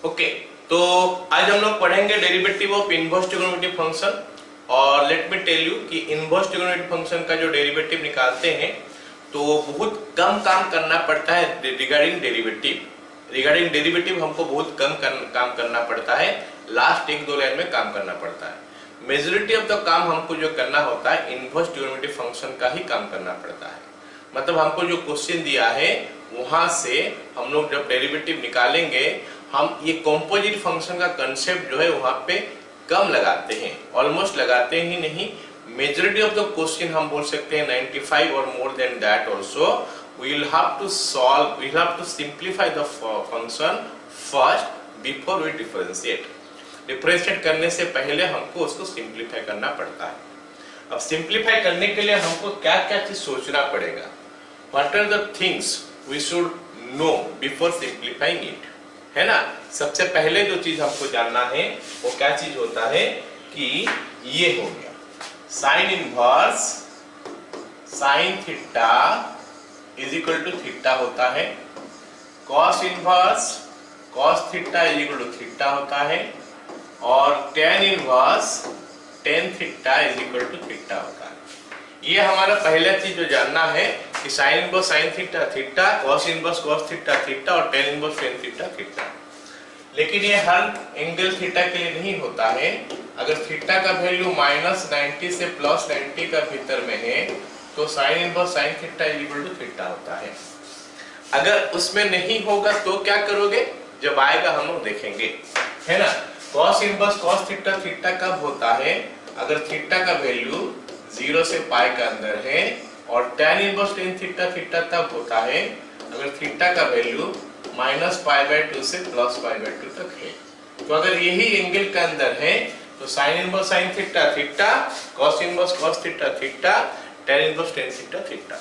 Okay, तो आज हम लोग पढ़ेंगे derivative of inverse trigonometric function. और लेट मी टेल यू कि इनवर्स ट्रिग्नोमेट्रिक फंक्शन का जो डेरिवेटिव निकालते हैं तो बहुत कम काम करना पड़ता है। रिगार्डिंग डेरिवेटिव हमको बहुत कम काम करना पड़ता है, लास्ट एक दो लाइन में काम करना पड़ता है। मेजॉरिटी ऑफ द काम हमको जो करना होता है इनवर्स ट्रिग्नोमेट्रिक फंक्शन का ही काम करना पड़ता है। मतलब हमको जो क्वेश्चन दिया है वहां से हम लोग जब डेरिवेटिव निकालेंगे हम ये कॉम्पोजिट फंक्शन का कंसेप्ट जो है वहां पे कम लगाते हैं, ऑलमोस्ट लगाते ही नहीं। मेजॉरिटी ऑफ द क्वेश्चन हम बोल सकते हैं 95 और more than that also we will have to simplify the function first before we differentiate. Differentiate करने से पहले हमको उसको सिंप्लीफाई करना पड़ता है। अब सिंप्लीफाई करने के लिए हमको क्या क्या चीज सोचना पड़ेगा, what are the things we should know before simplifying it, है ना। सबसे पहले जो चीज हमको जानना है वो क्या चीज होता है कि ये हो गया sine inverse sine theta is equal to theta होता है, cos inverse cos theta is equal to theta होता है, और tan inverse tan theta is equal to theta होता है। ये हमारा पहला चीज जो जानना है कि sine inverse sine theta theta, cos inverse cos theta theta और tan inverse tan theta theta. लेकिन ये हर एंगल थीटा के लिए नहीं होता है। अगर थीटा का वैल्यू -90 से +90 का भीतर में है तो sine inverse sine theta is equal to theta होता है। अगर उसमें नहीं होगा तो क्या करोगे, जब आएगा हम लोग देखेंगे, है ना। Cos inverse cos theta theta कब होता है, अगर थीटा का वैल्यू 0 से पाई का अंदर है, और tan inverse tan theta theta तब होता है अगर थीटा का वैल्यू -π/2 से +π/2 तक है। तो अगर यही एंगल के अंदर है तो sin inverse sin theta theta, cos inverse cos theta theta, tan inverse tan theta theta.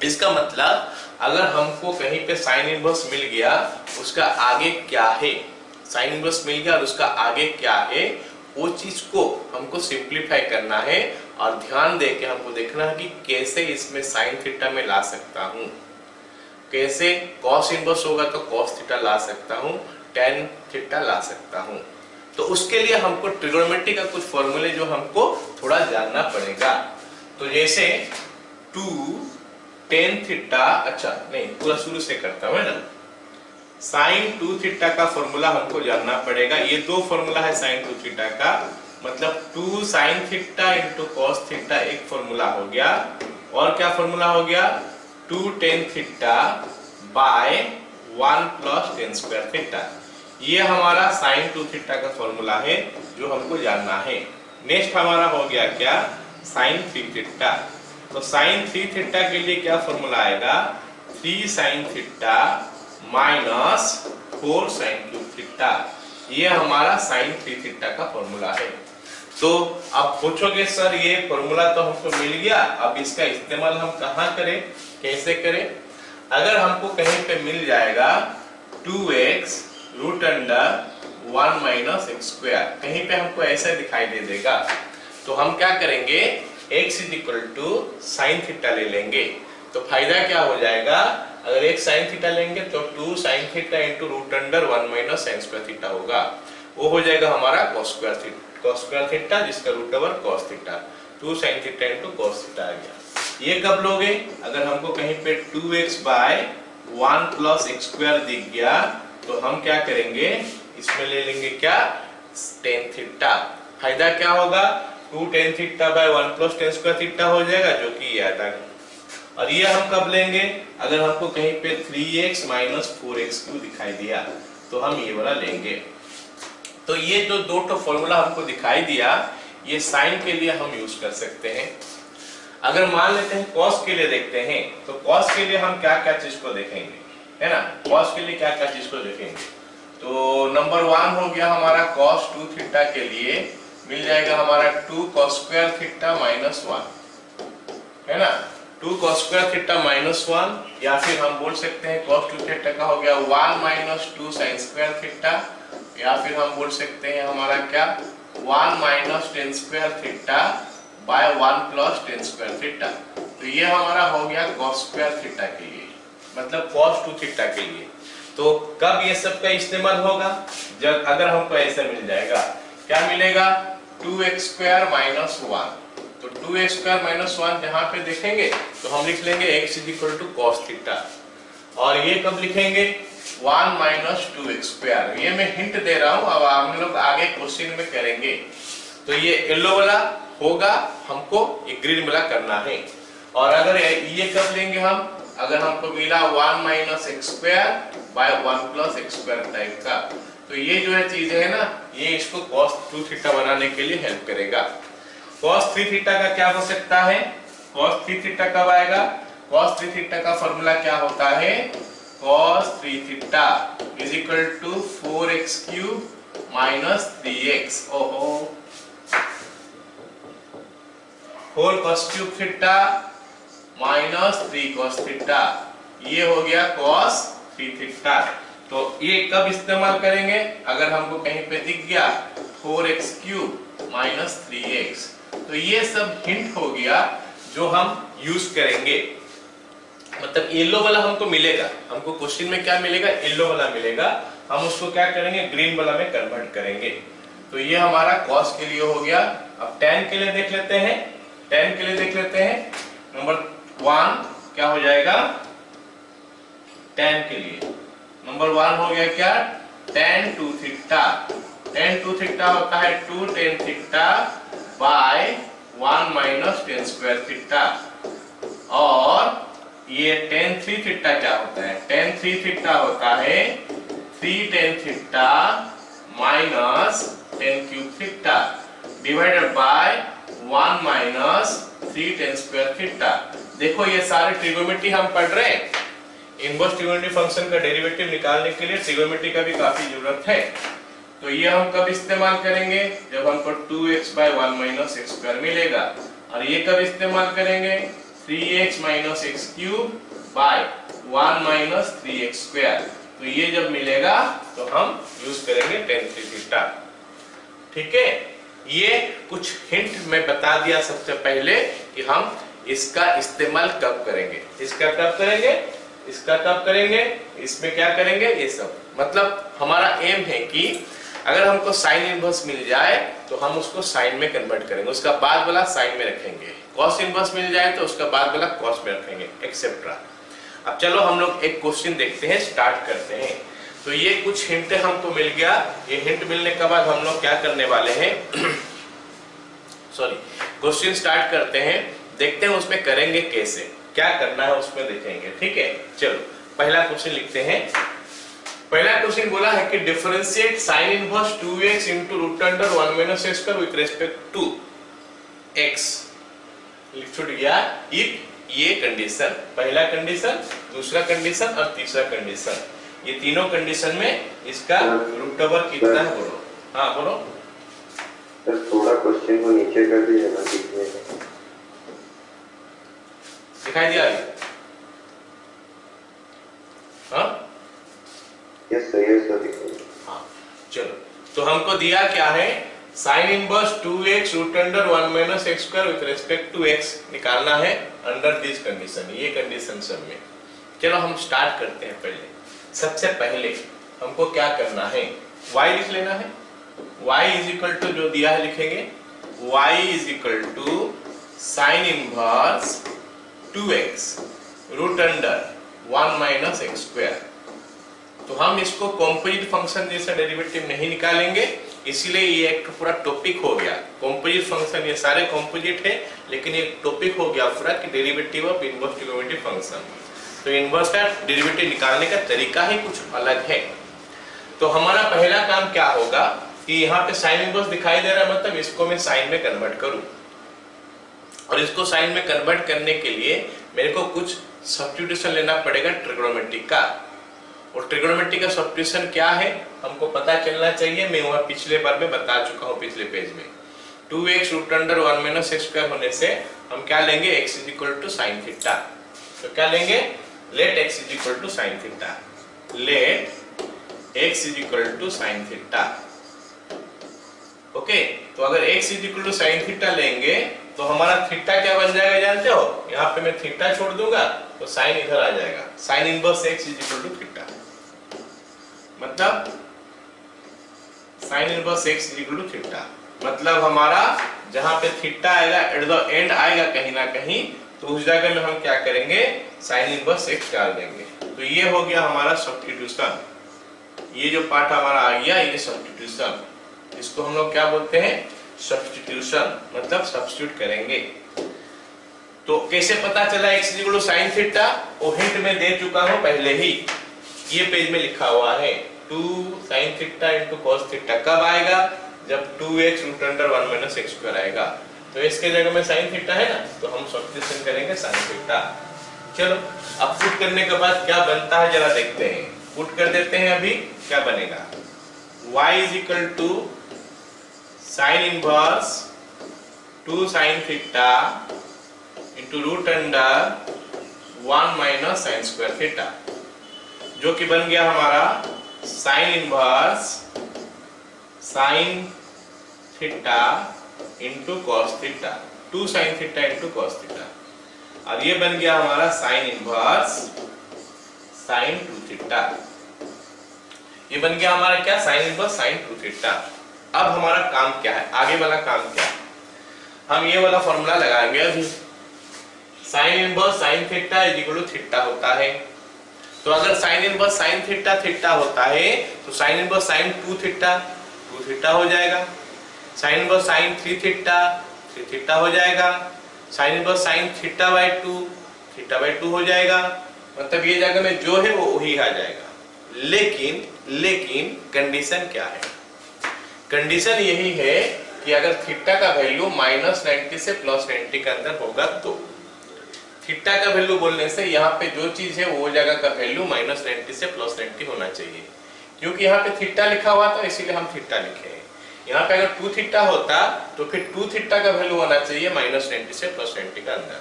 इसका मतलब अगर हमको कहीं पे sin इनवर्स मिल गया उसका आगे क्या है, sin इनवर्स मिल गया और उसका आगे क्या है, वो चीज को हमको सिंप्लीफाई करना है। और ध्यान दे के हमको देखना है कि कैसे इसमें साइन थीटा में ला सकता हूँ, कैसे कॉस इनवर्स होगा तो कॉस थीटा ला सकता हूँ, टेन थीटा ला सकता हूँ। तो उसके लिए हमको ट्रिग्नोमेट्री का कुछ फॉर्मूले जो हमको थोड़ा जानना पड़ेगा। तो जैसे 2 टेन थीटा, अच्छा नहीं पूरा शुरू से करता हूँ, है ना। साइन 2 थीटा का फॉर्मूला हमको जानना पड़ेगा। ये दो फॉर्मूला है साइन 2 थीटा का, मतलब 2 sine theta into cos theta एक फॉर्मूला हो गया, और क्या फॉर्मूला हो गया 2 tan theta by 1 plus ten square theta. ये हमारा साइन 2 थीटा का फॉर्मूला है जो हमको जानना है। नेक्स्ट हमारा हो गया क्या, साइन 3 थीटा। तो साइन 3 थीटा के लिए क्या फॉर्मूला आएगा, 3 sine theta minus 4 sine cube theta. ये हमारा साइन 3 थीटा का फॉर्मूला है। तो अब पूछोगे सर ये फॉर्मूला तो हमको मिल गया, अब इसका इस्तेमाल हम कहाँ करें, कैसे करें। अगर हमको कहीं पे मिल जाएगा 2x root under 1 - x square, कहीं पे हमको ऐसा दिखाई दे देगा तो हम क्या करेंगे, x is equal to sine theta ले लेंगे। तो फायदा क्या हो जाएगा, अगर एक साइन थीटा लेंगे तो 2 sine theta into root under 1 - sin square theta होगा, वो हो जाएगा हमारा cos स्क्वायर थीटा जिसका root over cos theta, 2 sin theta into cos theta आ गया। ये कब लोगे, अगर हमको कहीं पे 2x bye 1 plus x square दिख गया तो हम क्या करेंगे, इसमें ले लेंगे क्या tan थीटा। फायदा क्या होगा, 2 tan theta by 1 plus tan square theta हो जाएगा जो कि ये आता है। और ये हम कब लेंगे, अगर हमको कहीं पे 3x - 4x क्यों दिखाई दिया तो हम ये वाला लेंगे। तो ये जो दो तो फॉर्मूला हमको दिखाई दिया ये साइन के लिए हम यूज कर सकते हैं। अगर मान लेते हैं कॉस के लिए देखते हैं तो कॉस के लिए हम क्या क्या चीज को देखेंगे, है ना। कॉस के लिए क्या क्या चीज को देखेंगे, तो नंबर 1 हो गया हमारा cos 2 थीटा के लिए मिल जाएगा हमारा 2 cos स्क्वायर थीटा -1, है ना। 2 cos स्क्वायर थीटा -1, या फिर हम बोल सकते हैं cos 2 थीटा का हो गया 1 - 2 sin स्क्वायर थीटा, या फिर हम बोल सकते हैं हमारा क्या 1 - tan square theta by 1 plus tan square theta. तो ये हमारा हो गया cos स्क्वायर थीटा के लिए, मतलब cos 2 थीटा के लिए। तो कब ये सब का इस्तेमाल होगा? जब अगर हमको ऐसा मिल जाएगा, क्या मिलेगा? 2x² minus 1। तो 2x² माइनस 1 जहां पे देखेंगे तो हम लिख लेंगे x equal to cos theta, और ये कब लिखेंगे? 1 माइनस 2x²। ये मैं हिंट दे रहा हूं, अब हम लोग आगे क्वेश्चन में करेंगे। तो ये येलो वाला होगा, हमको ये ग्रीन वाला करना है। और अगर ये कब लेंगे हम? अगर हमको मिला 1 minus x² bye 1 plus x² type का, तो ये जो है चीजें है ना, ये इसको cos 2 थीटा बनाने के लिए हेल्प करेगा। cos 3 थीटा का क्या हो सकता है? cos 3 थीटा कब आएगा? cos 3 थीटा का फॉर्मूला क्या होता है? cos 3 theta is equal to 4x³ minus 3x। ओहो, 4 cos³ theta minus 3 cos theta, ये हो गया cos 3 थीटा। तो ये कब इस्तेमाल करेंगे? अगर हमको कहीं पे दिख गया 4x³ माइनस 3x, तो ये सब हिंट हो गया जो हम यूज करेंगे। मतलब येलो वाला हमको मिलेगा, हमको क्वेश्चन में क्या मिलेगा? येलो वाला मिलेगा, हम उसको क्या करेंगे? ग्रीन वाला में कन्वर्ट करेंगे। तो ये हमारा cos के लिए हो गया। अब tan के लिए देख लेते हैं। tan के लिए देख लेते हैं। नंबर 1 क्या हो जाएगा? tan के लिए नंबर 1 हो गया क्या? tan 2 theta. tan 2 थीटा होता है 2 tan theta by 1 minus tan² theta. और ये tan 3 थीटा क्या होता है? tan 3 थीटा होता है 3 tan theta minus tan³ theta divided by 1 minus 3 tan² theta. देखो ये सारे ट्रिग्नोमेट्री हम पढ़ रहे हैं। इनवर्स ट्रिग्नोमेट्री फंक्शन का डेरिवेटिव निकालने के लिए ट्रिग्नोमेट्री का भी काफी जरूरत है। तो ये हम कब इस्तेमाल करेंगे? जब हमको 2x बाय 1 माइनस x² मिलेगा। और ये कब इस्तेमाल करेंगे? 3x minus x³ bye 1 minus 3x²। तो ये जब मिलेगा तो हम यूज करेंगे tan 3 थीटा। ठीक है, ये कुछ हिंट मैं बता दिया सबसे पहले कि हम इसका इस्तेमाल कब करेंगे, इसका कब करेंगे, इसका कब करेंगे, इसमें क्या करेंगे, ये सब। मतलब हमारा एम है कि अगर हमको साइन इनवर्स मिल जाए तो हम उसको साइन में कन्वर्ट करेंगे, उसका बाद वाला साइन में रखेंगे। कॉस इनवर्स मिल जाए तो उसका बाद वाला कॉस में रखेंगे, एक्सेट्रा। अब चलो हम लोग एक क्वेश्चन देखते हैं, स्टार्ट करते हैं। तो ये कुछ हिंट हमको मिल गया। ये हिंट मिलने के बाद हम लोग क्या करने वाले हैं सॉरी, क्वेश्चन स्टार्ट करते हैं, देखते हैं उसमें करेंगे कैसे, क्या करना है उसमें देखेंगे। ठीक है, चलो पहला क्वेश्चन लिखते हैं। पहला क्वेश्चन बोला है कि differentiate sine inverse 2x into root under 1 minus x² with respect to x। लिख गया इफ ये कंडीशन, पहला कंडीशन, दूसरा कंडीशन और तीसरा कंडीशन, ये तीनों कंडीशन में इसका रूट ओवर कितना है बोलो। हाँ बोलो सर, थोड़ा क्वेश्चन को नीचे कर दीजिए ना, दिखने में दिखाई दिया अभी? हाँ यस सर दिखाई। हाँ चलो, तो हमको दिया क्या है? Sine inverse 2x root under 1 minus x² with respect to x निकालना है अंडर दिस कंडीशन, ये कंडीशन सब में। चलो हम स्टार्ट करते हैं। पहले सबसे पहले हमको क्या करना है? y लिख लेना है। y इज इक्वल टू जो दिया है लिखेंगे, y is equal to sine inverse 2x root under 1 minus x²। तो हम इसको कॉम्पोजिट फंक्शन जैसा डेरिवेटिव नहीं निकालेंगे, इसीलिए ये एक पूरा टॉपिक हो गया। कॉम्पोजिट फंक्शन ये सारे कॉम्पोजिट है, लेकिन ये टॉपिक हो गया पूरा कि derivative of inverse trigonometry function. तो इनवर्स का डेरिवेटिव निकालने का तरीका ही कुछ अलग है। तो हमारा पहला काम क्या होगा कि यहाँ पे साइन इनवर्स दिखाई दे रहा है, मतलब इसको मैं साइन में कन्वर्ट करूं। और इसको साइन में कन्वर्ट करने के लिए मेरे को कुछ सब्स्टिट्यूशन लेना पड़ेगा ट्रिग्नोमेट्री का। और ट्रिग्नोमेट्री का सब्स्टिट्यूशन क्या है हमको पता चलना चाहिए। मैं वहां पिछले बार में बता चुका हूं, पिछले पेज में। 2x root under 1 minus x² होने से हम क्या लेंगे? x is equal to sine theta. तो क्या लेंगे? Let x is equal to sine theta. Let x is equal to sine theta. Okay, तो अगर x is equal to sine theta लेंगे तो हमारा थीटा क्या बन जाएगा जानते हो? यहाँ पे मैं थीटा छोड़ दूंगा तो साइन इधर आ जाएगा। Sine inverse x is equal to theta. मतलब sine inverse x equal to theta, मतलब हमारा जहां पे थीटा आएगा एट द एंड आएगा कहीं ना कहीं, तो उस जगह में हम क्या करेंगे, साइन इनवर्स x डाल देंगे। तो ये हो गया हमारा सब्स्टिट्यूशन। ये जो पार्ट हमारा आ गया ये सब्स्टिट्यूशन, इसको हम लोग क्या बोलते हैं, सब्स्टिट्यूशन, मतलब सब्स्टिट्यूट करेंगे। तो कैसे पता चला x equal to sine theta, वो हिंट में दे चुका हूं पहले ही, ये पेज में लिखा हुआ है 2 sin theta into cos theta कब आएगा, जब 2x root under 1 minus x square आएगा। तो इसके जगह में sin थीटा है ना, तो हम सब्स्टिट्यूशन करेंगे sin थीटा। चलो अब पुट करने के बाद क्या बनता है जरा देखते हैं, पुट कर देते हैं। अभी क्या बनेगा, y is equal to sine inverse 2 sin theta into root under 1 minus sin square theta, जो कि बन गया हमारा sine inverse sine theta into cos theta, 2 sine theta into cos theta, और ये बन गया हमारा साइन इनवर्स साइन 2 थीटा। ये बन गया हमारा क्या, साइन इनवर्स साइन 2 थीटा। अब हमारा काम क्या है, आगे वाला काम क्या है, हम ये वाला फॉर्मूला लगाएंगे। अभी sine inverse sine theta is equal to theta होता है, तो अगर sine inverse sine theta theta होता है तो sine inverse sine 2 theta 2 theta हो जाएगा, sine inverse sine 3 theta 3 theta हो जाएगा, sine inverse sine theta by 2 theta by 2 हो जाएगा। मतलब ये जगह में जो है वो वही आ जाएगा। लेकिन कंडीशन क्या है, कंडीशन यही है कि अगर थीटा का वैल्यू -90 से +90 के अंदर होगा, तो थीटा का वैल्यू बोलने से यहाँ पे जो चीज है वो जगह का वैल्यू -90 से +90 होना चाहिए, क्योंकि यहाँ पे थीटा लिखा हुआ था इसीलिए हम थीटा लिखे हैं। यहाँ पे अगर 2 थीटा होता तो फिर 2 थीटा का वैल्यू होना चाहिए -90 से +90 का अंदर।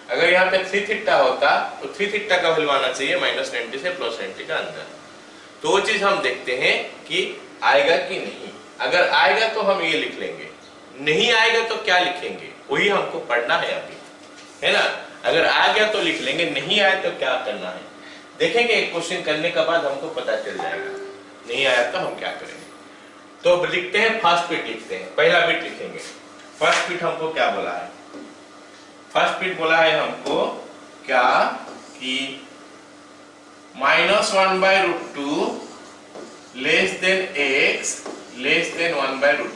अगर यहाँ पे 3 थीटा होता तो 3 थीटा का वैल्यू आना चाहिए -90 से +90 का अंदर। तो वो चीज हम देखते हैं कि आएगा कि नहीं। अगर आएगा तो हम ये लिख लेंगे, नहीं आएगा तो क्या लिखेंगे, वही हमको पढ़ना है अभी, है ना। अगर आ गया तो लिख लेंगे, नहीं आया तो क्या करना है देखेंगे। एक क्वेश्चन करने के बाद हमको पता चल जाएगा, नहीं आया तो हम क्या करेंगे। तो अब लिखते हैं, फर्स्ट बिट लिखते हैं, पहला बिट लिखेंगे। फर्स्ट बिट हमको क्या बोला है, फर्स्ट बिट बोला है हमको क्या कि -1/√2 less than x less than 1/√2।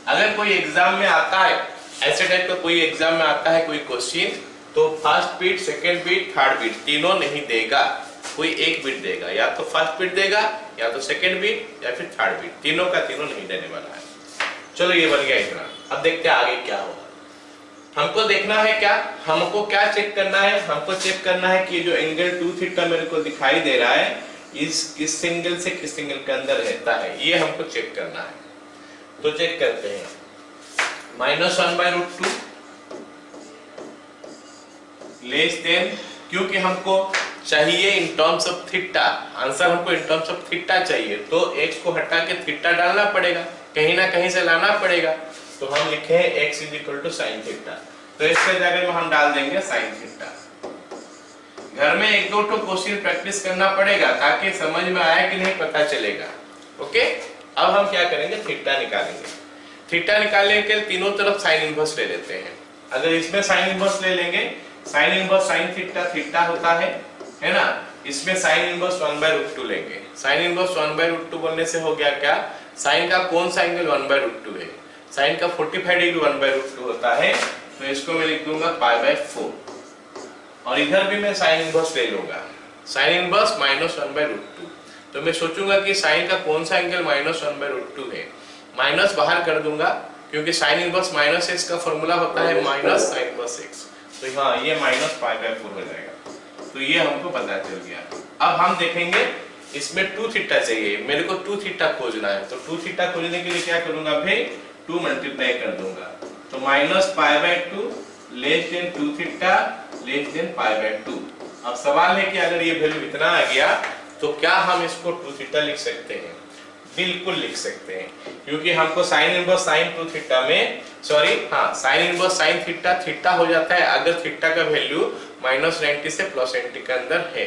अगर कोई एग्जाम में आता है, ऐसे टाइप का कोई एग्जाम में आता है कोई क्वेश्चन, तो first bit, second bit, third bit तीनों नहीं देगा, कोई एक बिट देगा, या तो फर्स्ट बिट देगा या तो सेकंड बिट या फिर थर्ड बिट, तीनों का तीनों नहीं देने वाला है। चलो ये बन गया इतना। अब देखते हैं आगे क्या होगा। हमको देखना है क्या, हमको क्या चेक करना है, हमको चेक करना है कि जो एंगल 2 थीटा मेरे को दिखाई दे रहा है इस किस एंगल से किस एंगल के अंदर रहता है, ये हमको चेक करना है। तो चेक करते हैं, -1/√2 लेस देन, क्योंकि हमको चाहिए in terms of theta, answer हमको इन टर्म्स ऑफ थीटा चाहिए, तो x को हटा के थीटा डालना पड़ेगा, कहीं ना कहीं से लाना पड़ेगा। तो हम लिखे हैं x is equal to sine theta, तो इसके जगह में हम डाल देंगे साइन थीटा। घर में 1-2 क्वेश्चन प्रैक्टिस करना पड़ेगा ताकि समझ में आए कि नहीं पता चलेगा। ओके, अब हम क्या करेंगे, थीटा निकालेंगे। थीटा निकालने के लिए तीनों तरफ साइन इनवर्स ले लेते हैं। अगर इसमें साइन इनवर्स ले लेंगे, sign inverse sine theta theta होता है ना। इसमें साइन इनवर्स 1/√2 लेंगे। साइन इनवर्स 1/√2 बोलने से हो गया क्या, साइन का कौन सा एंगल 1/√2 है, साइन का 45 डिग्री 1/√2 होता है, तो इसको मैं लिख दूंगा π/4। और इधर भी मैं साइन इनवर्स ले लूंगा, साइन इनवर्स -1/√2। तो मैं सोचूंगा कि साइन का कौन सा एंगल -1/√2 है, माइनस बाहर कर दूंगा क्योंकि साइन इनवर्स -x का फॉर्मूला होता है -sin इनवर्स x। तो हाँ, ये -π/4 हो जाएगा। तो ये हमको पता चल गया। अब हम देखेंगे, इसमें 2 थीटा चाहिए, मेरे को 2 थीटा खोजना है। तो 2 थीटा खोजने के लिए क्या करूंगा भाई, 2 मल्टीप्लाई कर दूंगा। तो -π/2 less than 2 theta less than π/2। अब सवाल है कि अगर ये वैल्यू इतना आ गया तो क्या हम इसको 2 थीटा लिख सकते हैं? बिल्कुल लिख सकते हैं, क्योंकि हमको साइन इनवर्स साइन 2 थीटा में sign inverse sine theta theta हो जाता है अगर थीटा का वैल्यू -90 से +90 के अंदर है।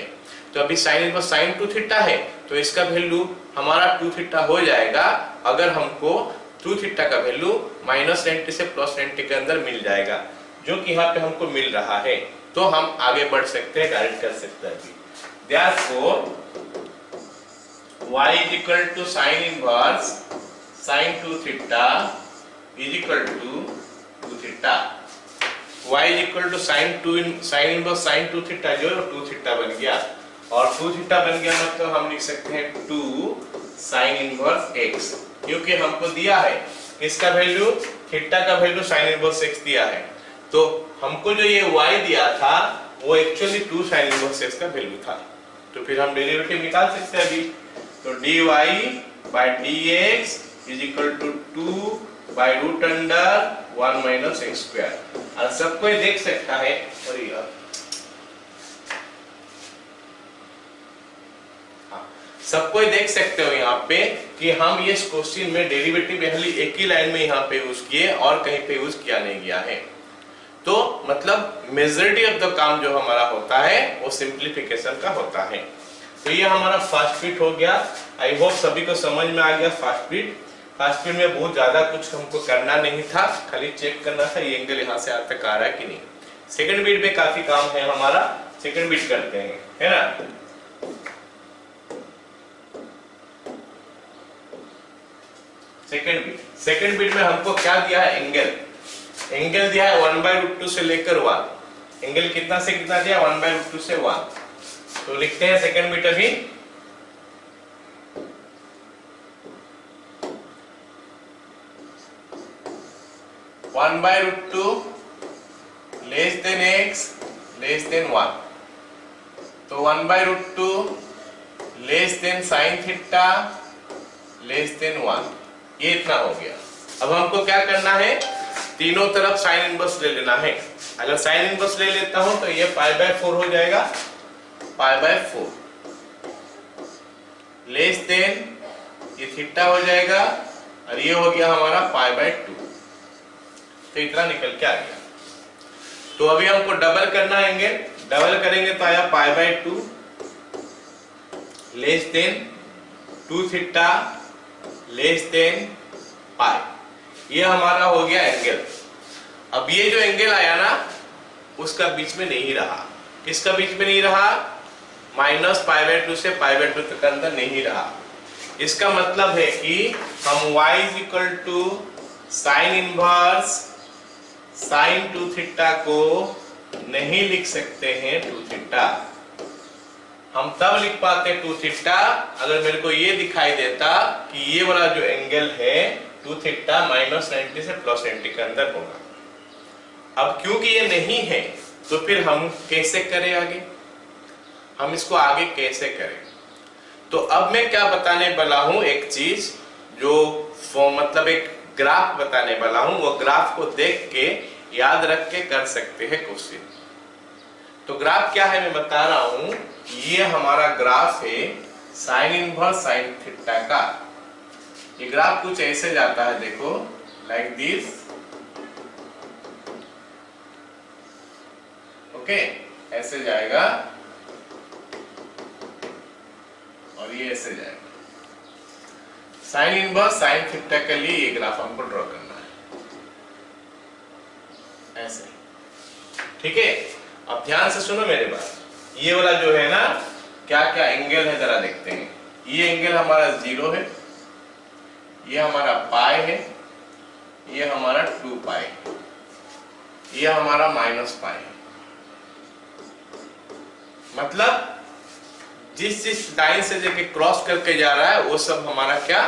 तो अभी साइन इनवर्स साइन 2 थीटा है, तो इसका वैल्यू हमारा 2 थीटा हो जाएगा अगर हमको 2 थीटा का वैल्यू -90 से +90 के अंदर मिल जाएगा, जो कि यहाँ पे हमको मिल रहा है। तो हम आगे बढ़ सकते हैं, डायरेक्ट कर सकते हैं। Therefore, y is equal to sin inverse sin 2 theta is equal to 2 theta. y is equal to sin inverse sin 2 theta जो है 2 थीटा बन गया, और 2 थीटा बन गया मतलब हम लिख सकते हैं 2 sin इनवर्स x, क्योंकि हमको दिया है इसका वैल्यू, थीटा का वैल्यू sin इनवर्स x दिया है, तो हमको जो ये y दिया था वो एक्चुअली 2 sin इनवर्स x का वैल्यू था। तो फिर हम डेरिवेटिव निकाल सकते हैं अभी। तो dy by dx is equal to 2 by root under 1 minus x square। और सब कोई देख सकता है, और यार सब कोई देख सकते हो यहाँ पे कि हम ये क्वेश्चन में डेरिवेटिव एक ही लाइन में यहाँ पे यूज किए और कहीं पे यूज किया नहीं गया है। तो मतलब मेजॉरिटी ऑफ द काम जो हमारा होता है वो सिंप्लीफिकेशन का होता है। तो ये हमारा फर्स्ट बिट हो गया। आई होप सभी को समझ में आ गया फर्स्ट बिट। फर्स्ट बिट में बहुत ज्यादा कुछ हमको करना नहीं था, खाली चेक करना था ये एंगल यहाँ से आज तक आ रहा है कि नहीं। सेकंड बिट में काफी काम है हमारा, सेकंड बिट करते हैं, है ना। सेकंड बिट में हमको क्या दिया है, एंगल दिया है 1/√2 से लेकर 1। एंगल कितना से कितना दिया, 1/√2 से 1। तो लिखते हैं सेकंड बिट अभी। One by root two less than x less than 1। तो 1/√2 less than sine theta less than 1, ये इतना हो गया। अब हमको क्या करना है, तीनों तरफ साइन इनवर्स ले लेना है। अगर साइन इनवर्स ले लेता हूं तो ये π/4 हो जाएगा, π/4 लेस देन ये थीटा हो जाएगा और ये हो गया हमारा π/2। तो इतना निकल के आ गया। तो अभी हमको डबल करना है एंगल, डबल करेंगे तो आया π/2 less than 2 theta less than pi. ये हमारा हो गया एंगल। अब ये जो एंगल आया ना उसका बीच में नहीं रहा। किसका बीच में नहीं रहा, -π/2 से π/2 तक अंदर नहीं रहा। इसका मतलब है कि हम y = sign inverse sine 2 theta को नहीं लिख सकते हैं 2 थीटा। हम तब लिख पाते 2 थीटा अगर मेरे को ये दिखाई देता कि ये वाला जो एंगल है 2 थीटा -90 से +90 के अंदर होगा। अब क्योंकि ये नहीं है तो फिर हम कैसे करें आगे, हम इसको आगे कैसे करें। तो अब मैं क्या बताने वाला हूं, एक चीज जो मतलब एक ग्राफ बताने वाला हूं। वो ग्राफ को देख के याद रख के कर सकते हैं क्वेश्चन। तो ग्राफ क्या है मैं बता रहा हूं। ये हमारा ग्राफ है साइन इनवर्स साइन थीटा का। ये ग्राफ कुछ ऐसे जाता है, देखो लाइक दिस, ओके, ऐसे जाएगा और ये ऐसे जाएगा। साइन इनवर्स साइन थीटा के लिए ये ग्राफ हमको ड्रॉ करना है ऐसे, ठीक है। अब ध्यान से सुनो मेरे बात। ये वाला जो है ना, क्या क्या एंगल है जरा देखते हैं। ये एंगल हमारा 0 है, ये हमारा पाई है, ये हमारा 2 पाई, ये हमारा -पाई है। मतलब जिस लाइन से लेके क्रॉस करके जा रहा है वो सब हमारा क्या,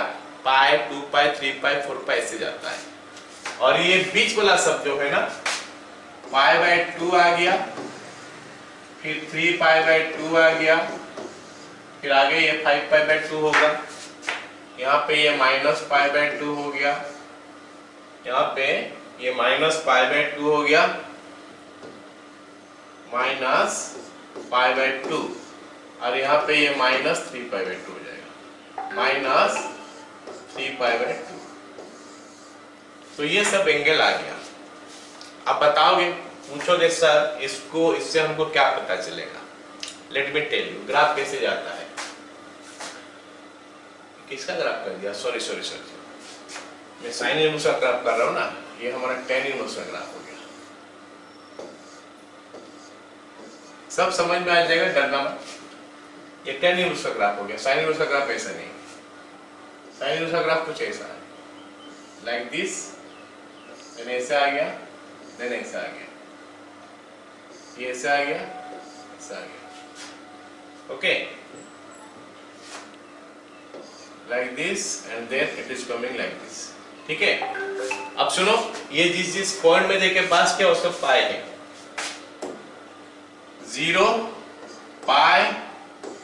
पाई, 2 पाई, 3 पाई, 4 पाई ऐसे जाता है। और ये बीच वाला सब जो है ना, π/2 आ गया, फिर 3π/2 आ गया, फिर आगे ये 5π/2 होगा, यहाँ पे ये -π/2 हो गया, यहाँ पे ये -π/2 हो गया, -π/2, और यहाँ पे ये -3π/2 हो जाएगा, -3π/2। तो ये सब एंगल आ गया। अब बताओगे, पूछोगे सर इसको, इससे हमको क्या पता चलेगा। Let me tell you graph कैसे जाता है। किसका ग्राफ कर दिया, सॉरी सॉरी सॉरी, मैं साइन इनवर्स का ग्राफ कर रहा हूँ ना, ये हमारा टेन इनवर्स का ग्राफ हो गया। सब समझ में आ जाएगा, डरना मत। ये टेन इनवर्स का ग्राफ हो गया, साइन इनवर्स का ग्राफ ऐसा नहीं। साइन इनवर्स का ग्राफ कुछ ऐसा है, लाइक दिस, देन ऐसा आ गया, देन ऐसा आ गया, ये ऐसा आ गया, ऐसा आ गया, okay, like this and then it is coming like this. ठीक है, अब सुनो, ये जिस पॉइंट में देखे पास किया उसका पाई है 0 पाई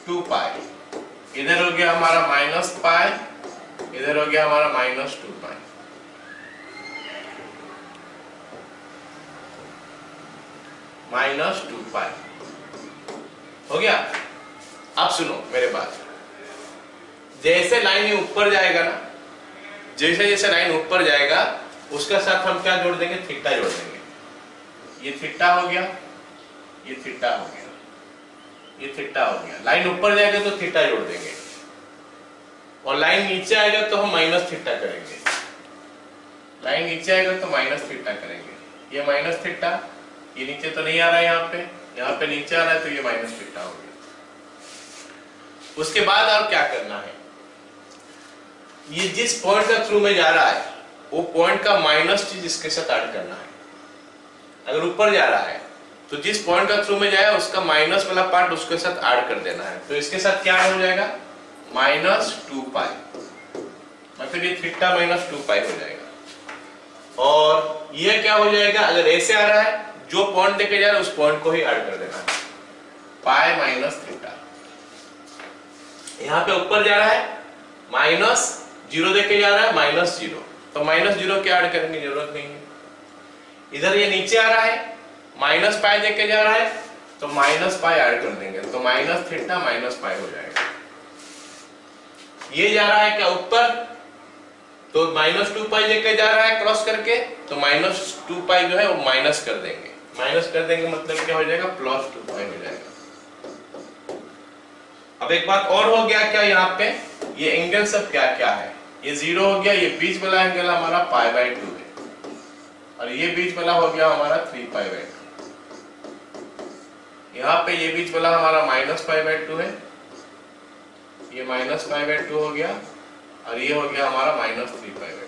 2 पाई, इधर हो गया हमारा माइनस पाई, इधर हो गया हमारा माइनस 2 पाई। माइनस 2 पाई हो गया। अब सुनो मेरे बात, जैसे लाइन ये ऊपर जाएगा ना, जैसे जैसे लाइन ऊपर जाएगा उसका साथ हम क्या जोड़ देंगे, थीटा जोड़ देंगे। ये थीटा हो गया, ये थीटा हो गया, ये थीटा हो गया। लाइन ऊपर जाएगा तो थीटा जोड़ देंगे, और लाइन नीचे आएगा तो हम माइनस थीटा करेंगे। लाइन नीचे आएगा तो माइनस थीटा करेंगे। ये माइनस थीटा, ये नीचे तो नहीं आ रहा है, यहाँ पे नीचे आ रहा है, तो ये माइनस थीटा हो गया। उसके बाद और क्या करना है, ये जिस पॉइंट का थ्रू में जा रहा है वो पॉइंट का माइनस चीज इसके साथ ऐड करना है। अगर ऊपर जा रहा है तो जिस पॉइंट का थ्रू में जाए उसका माइनस वाला पार्ट उसके साथ ऐड कर देना है। तो इसके साथ क्या हो जाएगा, माइनस 2 पाई, मतलब ये थीटा माइनस 2 पाई हो जाएगा। और ये क्या हो जाएगा, अगर ऐसे आ रहा है जो पॉइंट देके जा रहा है उस पॉइंट को ही ऐड कर देना है, पाई माइनस थीटा। यहाँ पे ऊपर जा रहा है माइनस 0 देके जा रहा है माइनस 0, तो माइनस 0 क्या ऐड करने की जरूरत नहीं है। इधर ये नीचे आ रहा है माइनस पाई देके जा रहा है तो माइनस पाई ऐड कर देंगे, तो माइनस थीटा माइनस पाई हो जाएगा। ये जा रहा है क्या ऊपर, तो माइनस 2 पाई लेके जा रहा है क्रॉस करके, तो माइनस 2 पाई जो है वो माइनस कर देंगे। माइनस कर देंगे मतलब क्या हो जाएगा, प्लस 2 पाई हो जाएगा। अब एक बात और हो गया क्या, यहाँ पे ये एंगल सब क्या क्या है, ये 0 हो गया, ये बीच वाला एंगल हमारा π/2 है, और ये बीच वाला हो गया हमारा 3π/2। यहाँ पे ये बीच वाला हमारा माइनस π/2 है, ये माइनस π/2 हो गया, और ये हो गया हमारा माइनस 3π/2।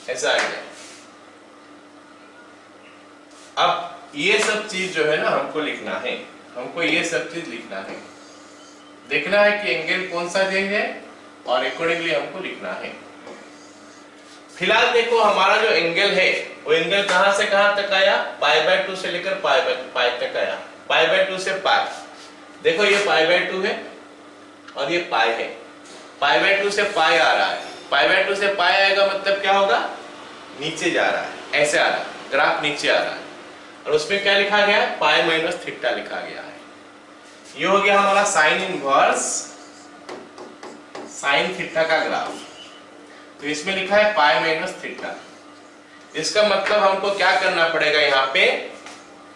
ऐसा आ गया। अब ये सब चीज जो है ना हमको लिखना है, हमको ये सब चीज लिखना है, देखना है कि एंगल कौन सा चेंज है और अकॉर्डिंगली हमको लिखना है। फिलहाल देखो हमारा जो एंगल है वो एंगल कहां से कहां तक आया, π/2 से लेकर पाई तक आया, π/2 से पाई। देखो ये π/2 है और ये पाई है, π/2 से पाई आ रहा है, π/2 से पाई आएगा मतलब क्या होगा, नीचे जा रहा है, ऐसे आ रहा है, ग्राफ नीचे आ रहा है, और उसमें क्या लिखा गया है, पाई माइनस थीटा लिखा गया है। ये हो गया हमारा साइन इनवर्स साइन थीटा का ग्राफ। तो इसमें लिखा है पाई माइनस थीटा, इसका मतलब हमको क्या करना पड़ेगा, यहाँ पे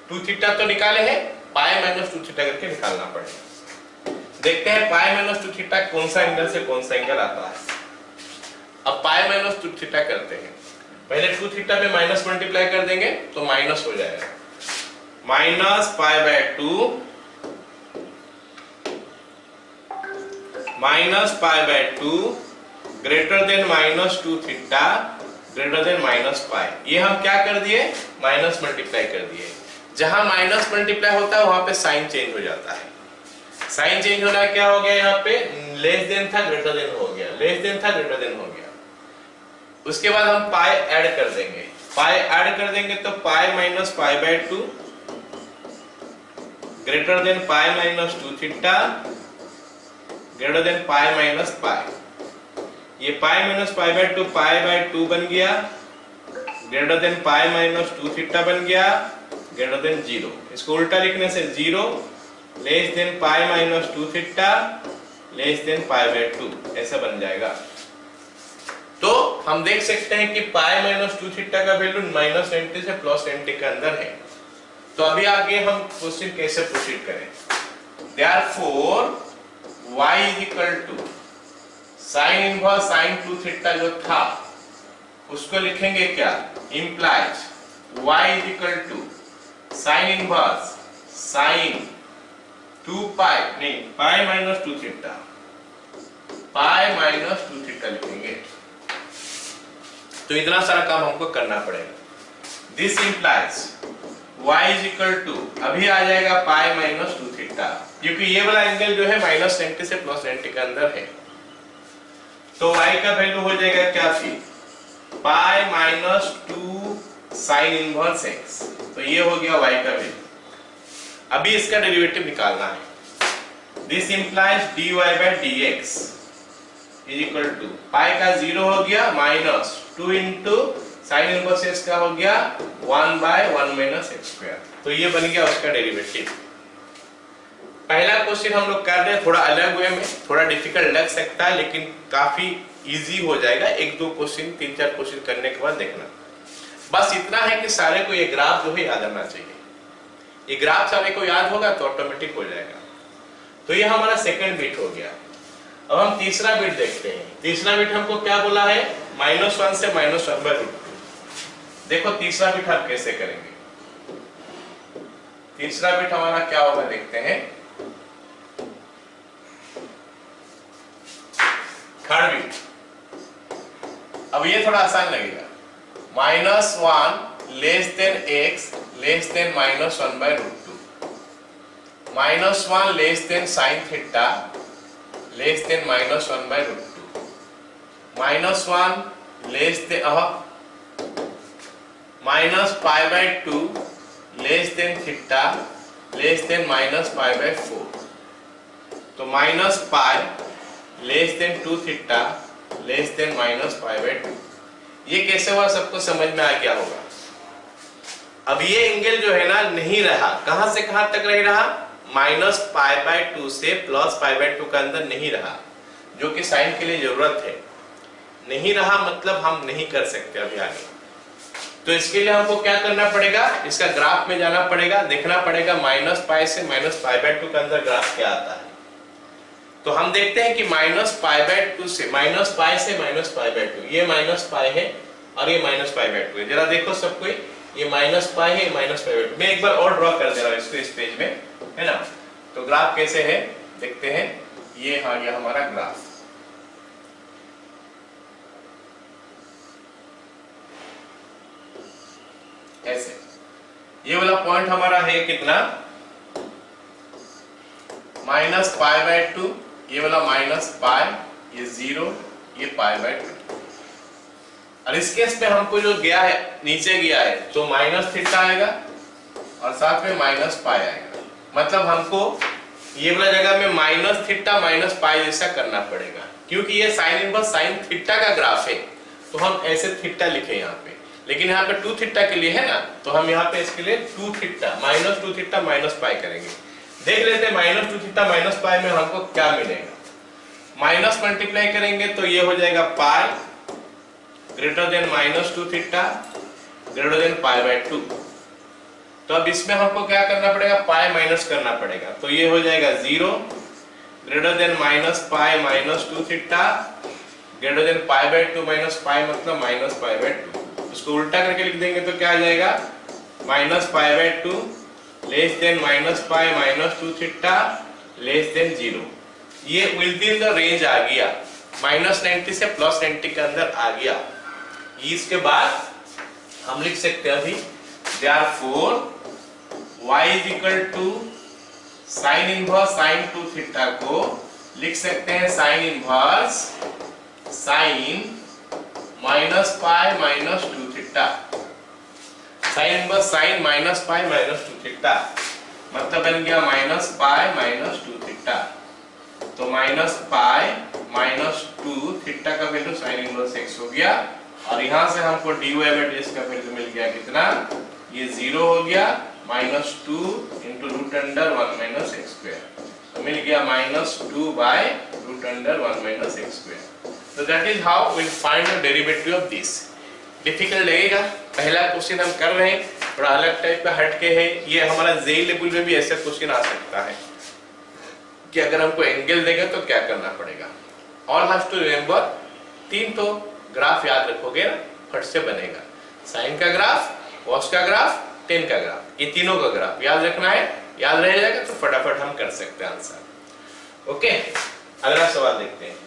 2 थीटा तो निकाले हैं, पाई माइनस 2 थीटा करके निकालना पड़ेगा। देखते हैं पाई माइनस 2 थीटा कौन सा एंगल से कौन सा एंगल आता है। अब पाई माइनस 2 थीटा करते हैं, पहले 2 थीटा पे माइनस मल्टीप्लाई कर देंगे तो माइनस हो जाएगा, minus π/2 minus π/2 greater than minus 2 theta greater than minus pi. ये हम क्या कर दिए, माइनस मल्टीप्लाई कर दिए। जहां माइनस मल्टीप्लाई होता है वहां पे साइन चेंज हो जाता है। साइन चेंज होना क्या हो गया, यहाँ पे लेस देन था ग्रेटर देन हो गया, लेस देन था ग्रेटर देन हो गया। उसके बाद हम पाई ऐड कर देंगे, पाई ऐड कर देंगे तो pi minus π/2 greater than pi minus 2 theta greater than pi minus pi. ये पाई माइनस π/2 π/2 बन गया, greater than pi minus 2 theta बन गया, ग्रेटर देन 0। इसको उल्टा लिखने से 0 less than pi minus 2 theta less than π/2 ऐसा बन जाएगा। तो हम देख सकते हैं कि पाई माइनस 2 थीटा का वैल्यू -90 से +90 के अंदर है। तो अभी आगे हम क्वेश्चन कैसे प्रोसीड करें। Therefore y is equal to sine inverse sine 2 theta जो था उसको लिखेंगे क्या, implies y is equal to sine inverse sine 2 pi नहीं pi minus 2 theta, pi minus 2 theta लिखेंगे। तो इतना सारा काम हमको करना पड़ेगा। This implies y is equal to अभी आ जाएगा पाई माइनस 2 थीटा, क्योंकि ये वाला एंगल जो है माइनस 90 से प्लस 90 के अंदर है। तो y का वैल्यू हो जाएगा क्या, फिर पाई माइनस 2 साइन इनवर्स x। तो ये हो गया y का वैल्यू। अभी इसका डेरिवेटिव निकालना है। This implies dy by dx is equal to pi का 0 हो गया minus 2 into sine inverse x का हो गया 1 बाय 1 माइनस x स्क्वायर। तो ये बन गया उसका डेरिवेटिव। पहला क्वेश्चन हम लोग कर रहे हैं थोड़ा अलग वे में, थोड़ा डिफिकल्ट लग सकता है लेकिन काफी इजी हो जाएगा। एक दो क्वेश्चन 3-4 क्वेश्चन करने के बाद देखना। बस इतना है कि सारे को ये ग्राफ जो है याद आना चाहिए। ये ग्राफ सारे को याद होगा तो ऑटोमेटिक हो जाएगा। तो ये हमारा सेकंड बिट हो गया। अब हम तीसरा बिट देखते हैं। तीसरा बिट हमको क्या बोला है, -1 से -1/√2। देखो तीसरा बिट हम कैसे करेंगे। तीसरा बिट हमारा क्या होगा देखते हैं। थर्ड बिट, अब ये थोड़ा आसान लगेगा। -1 less than x less than -1/√2, -1 less than sine theta less than -1/√2, -1 less than -π/2 less than theta less than -π/4। तो -π less than 2 theta less than -π/2। ये कैसे हुआ सबको समझ में आ गया होगा। अब ये एंगल जो है ना नहीं रहा, कहां से कहां तक नहीं रहा, -π/2 से +π/2 का अंदर नहीं रहा, जो कि साइन के लिए जरूरत है। नहीं रहा मतलब हम नहीं कर सकते अभी आगे। तो इसके लिए हमको क्या करना पड़ेगा, इसका ग्राफ में जाना पड़ेगा, देखना पड़ेगा -π से -π/2 के अंदर ग्राफ क्या आता है। तो हम देखते हैं कि -π/2 से -π से -π/2, ये -π है और ये -π/2 है। जरा देखो सब कोई, ये -π है, ये -π/2। मैं एक बार और ड्रॉ कर दे रहा हूं इसको इस पेज में, है ना। तो ग्राफ कैसे है देखते हैं। ये आ गया हमारा ग्राफ। ऐसे ये वाला पॉइंट हमारा है कितना, -π/2, ये वाला -π, ये 0, ये π/2। और इस केस पे हमको जो गया है नीचे गया है तो -θ आएगा और साथ में -π आएगा। मतलब हमको ये वाला जगह में -θ -π जैसा करना पड़ेगा, क्योंकि ये साइन इनवर्स साइन थीटा का ग्राफ है। तो हम ऐसे थीटा लिखे यहाँ पे, लेकिन यहाँ पे 2 थीटा के लिए है ना, तो हम यहाँ पे इसके लिए 2 थीटा -π करेंगे। देख लेते हैं -2 थीटा -π में हमको क्या मिलेगा। माइनस मल्टीप्लाई करेंगे तो ये हो जाएगा pi greater than -2 theta greater than π/2। तो अब इसमें हमको क्या करना पड़ेगा, पाई माइनस करना पड़ेगा। तो ये हो जाएगा 0 greater than -π -2 theta greater than π/2 -π मतलब -π/2। उसको उल्टा करके लिख देंगे तो क्या आ जाएगा, -π/2 less than -π -2 theta less than 0। ये विद इन द रेंज आ गया, -90 से +90 के अंदर आ गया। इसके बाद हम लिख सकते हैं अभी therefore y is equal to sin inverse sin 2 theta को लिख सकते हैं sin inverse sin -π -2 theta. sin inverse sin -π -2 theta मतलब बन गया -π -2 थीटा। तो -π -2 थीटा का वैल्यू sin इनवर्स x हो गया और यहाँ से हमको dy by dx का वैल्यू मिल गया कितना, ये 0 हो गया -2 into √1 - x स्क्वायर। तो मिल गया -2 by √1 - x स्क्वायर। तो that is how we find the derivative of this. Difficult लगेगा, पहला क्वेश्चन हम कर रहे हैं, थोड़ा अलग टाइप का हटके है। ये हमारा जेई लेवल में भी ऐसा क्वेश्चन आ सकता है कि अगर हमको एंगल देगा तो क्या करना पड़ेगा। ऑल हैव टू रिमेंबर, 3 तो ग्राफ याद रखोगे ना, फट से बनेगा। साइन का ग्राफ, कॉस का ग्राफ, टेन का ग्राफ, ये तीनों का ग्राफ याद रखना है। याद रह जाएगा तो फटाफट हम कर सकते हैं आंसर। ओके, अगला सवाल देखते हैं।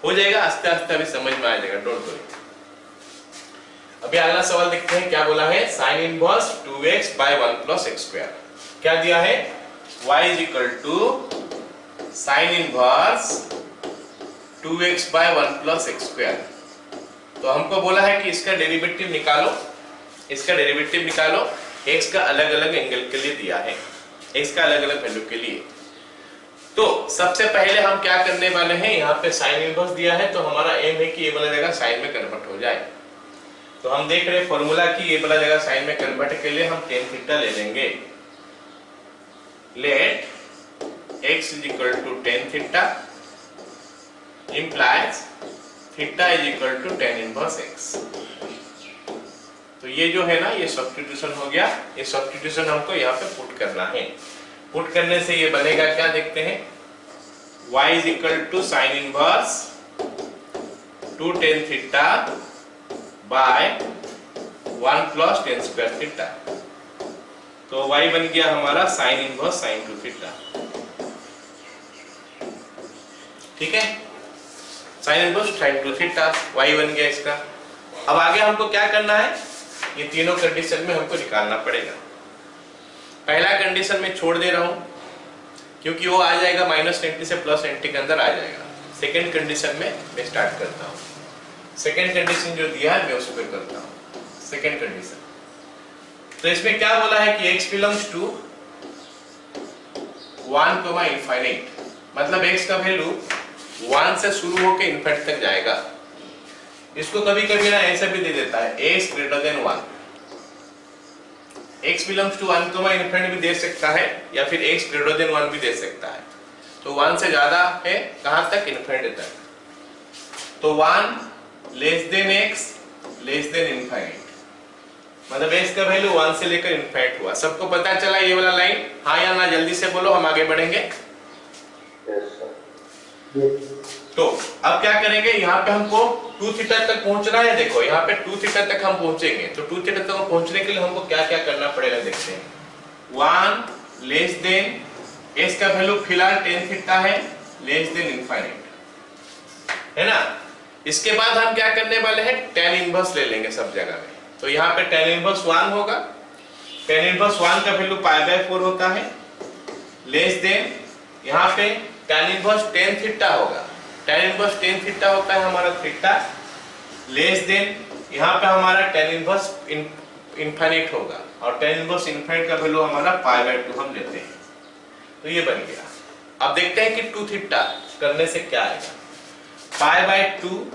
हो जाएगा आस्ते आस्ते, अभी समझ में आ जाएगा, डोंट वरी। अभी अगला सवाल देखते हैं क्या बोला है। Sine inverse 2x by 1 plus x square। क्या दिया है, y is equal to sine inverse 2x by 1 plus x square। तो हमको बोला है कि इसका डेरिवेटिव निकालो, इसका डेरिवेटिव निकालो। x का अलग अलग एंगल के लिए दिया है, x का अलग अलग वैल्यू के लिए। तो सबसे पहले हम क्या करने वाले हैं, यहाँ पे साइन इनवर्स दिया है तो हमारा एम है कि ये वाला जगह साइन में कन्वर्ट हो जाए। तो हम देख रहे हैं फॉर्मूला कि ये वाला जगह साइन में कन्वर्ट के लिए हम टेन थीटा ले लेंगे। Let x is equal to tan theta implies theta is equal to tan inverse x। तो ये जो है ना, ये सब्स्टिट्यूशन हो गया। ये सब्स्टिट्यूशन हमको यहाँ पे पुट करना है। पुट करने से ये बनेगा क्या, देखते हैं। y is equal to sin inverse 2 tan theta by 1 plus tan square theta। तो y बन गया हमारा sin inverse sin 2 theta। ठीक है, sin inverse sin 2 theta, y बन गया इसका। अब आगे हमको क्या करना है, ये तीनों कंडीशन में हमको निकालना पड़ेगा। पहला कंडीशन में छोड़ दे रहा हूं क्योंकि वो आ जाएगा -90 से +90 के अंदर आ जाएगा। सेकंड कंडीशन में मैं स्टार्ट करता हूं। सेकंड कंडीशन जो दिया है मैं उस पर करता हूं। सेकंड कंडीशन, तो इसमें क्या बोला है कि x बिलोंग्स टू 1, इनफाइनाइट, मतलब x का वैल्यू 1 से शुरू होकर इनफिनिटी तक जाएगा। इसको कभी कभी ना ऐसा भी दे देता है, x greater than 1। x belongs to 1, infinity भी दे सकता है, या फिर x ग्रेटर देन 1 भी दे सकता है। तो 1 से ज्यादा है, कहां तक, इनफिनिटी तक। तो 1 less than x less then infinity, मतलब x का वैल्यू 1 से लेकर इनफिनिटी हुआ। सबको पता चला ये वाला लाइन, हाँ या ना, जल्दी से बोलो, हम आगे बढ़ेंगे। तो अब क्या करेंगे, यहाँ पे हमको 2 थीटा तक पहुंचना है। देखो यहाँ पे 2 थीटा तक हम पहुंचेंगे, तो 2 थीटा तक पहुंचने के लिए हमको क्या क्या करना पड़ेगा, देखते हैं। 1 लेस देन, x का वैल्यू फिलहाल tan थीटा है, लेस देन इनफिनिटी, है ना। इसके बाद हम क्या करने वाले हैं, tan इनवर्स ले लेंगे सब जगह में। तो यहाँ पे tan इनवर्स 1 होगा। tan इनवर्स 1 का वैल्यू π/4 होता है, लेस देन यहाँ पे tan इनवर्स tan थीटा होगा। tan इनवर्स tan थीटा होता है हमारा थीटा, लेस देन यहाँ पे हमारा tan इनवर्स इनफिनिट होगा, और tan इनवर्स इनफिनिट का वैल्यू हमारा π/2 हम लेते हैं। तो ये बन गया। अब देखते हैं कि 2 थीटा करने से क्या आएगा। π/2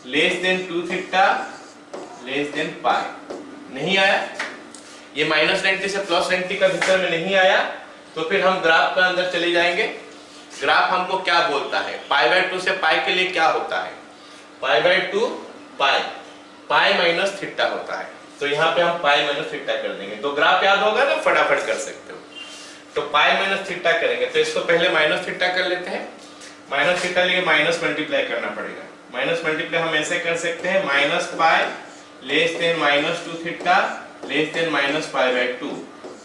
less than 2 theta less than π, नहीं आया। ये -90 से +90 का भीतर में नहीं आया, तो फिर हम ग्राफ का अंदर चले जाएंगे। ग्राफ हमको क्या बोलता है, π/2 से π के लिए क्या होता है, π/2 π माइनस थीटा होता है। तो यहाँ पे हम π माइनस थीटा कर देंगे, तो ग्राफ याद होगा ना, फटाफट कर सकते हो। तो π माइनस थीटा करेंगे, तो इसको पहले माइनस थीटा कर लेते हैं। माइनस थीटा लिए माइनस मल्टीप्लाई करना पड़ेगा। माइनस मल्टीप्लाई हम ऐसे कर सकते हैं, -π less than -2 theta less than -π/2।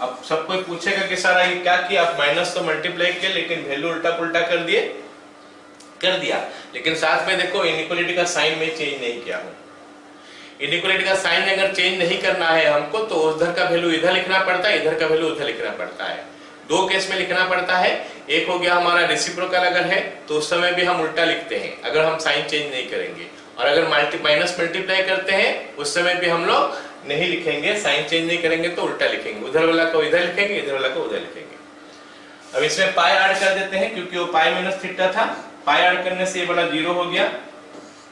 अब सब कोई पूछेगा कि सर ये क्या किया, आप माइनस तो मल्टीप्लाई किए लेकिन वैल्यू उल्टा पुल्टा कर दिए, कर दिया, लेकिन साथ में देखो इनइक्वालिटी का साइन में चेंज नहीं किया हूं। इनइक्वालिटी का साइन अगर चेंज नहीं करना है हमको, तो उधर का वैल्यू इधर लिखना पड़ता है, इधर का वैल्यू उधर लिखना पड़ता है। 2 केस में लिखना पड़ता है। एक हो गया हमारा रेसिप्रोकल अगर है तो उस समय भी हम उल्टा लिखते हैं अगर हम साइन चेंज नहीं करेंगे, और अगर माइनस मल्टीप्लाई करते हैं उस समय भी हम लोग नहीं लिखेंगे, साइन चेंज नहीं करेंगे तो उल्टा लिखेंगे, उधर वाला को इधर लिखेंगे, इधर वाला को उधर लिखेंगे। अब इसमें पाई ऐड कर देते हैं क्योंकि वो पाई माइनस थीटा था, पाई ऐड करने से ये वाला 0 हो गया,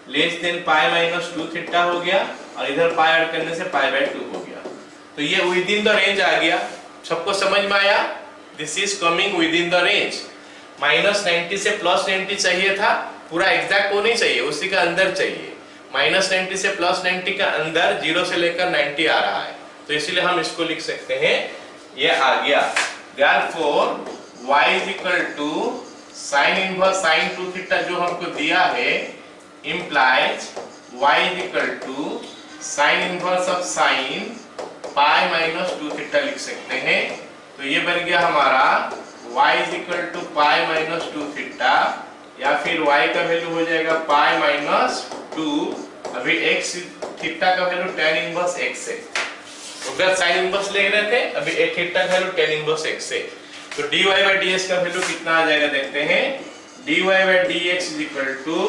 less than pi minus 2 theta हो गया, और इधर पाई ऐड करने से π/2 हो गया। तो ये विद इन द रेंज आ गया। सबको समझ में आया, this is coming with in the range. -90 से +90 चाहिए था, पूरा एग्जैक्ट वो नहीं चाहिए, उसी का अंदर चाहिए। -90 से +90 का अंदर 0 से लेकर 90 आ रहा है, तो इसीलिए हम इसको लिख सकते हैं, ये आ गया। Therefore y is equal to sin inverse sin 2 theta जो हमको दिया है implies y is equal to sin inverse of sin pi minus 2 theta लिख सकते हैं। तो ये बन गया हमारा y is equal to pi minus 2 theta, या फिर y का वैल्यू हो जाएगा पाई माइनस 2, अभी x थीटा का वैल्यू tan इनवर्स x है, उधर sin इनवर्स ले रहे थे, अभी एक थीटा का वैल्यू tan इनवर्स x है। तो dy by dx का वैल्यू कितना आ जाएगा देखते हैं। dy by dx is equal to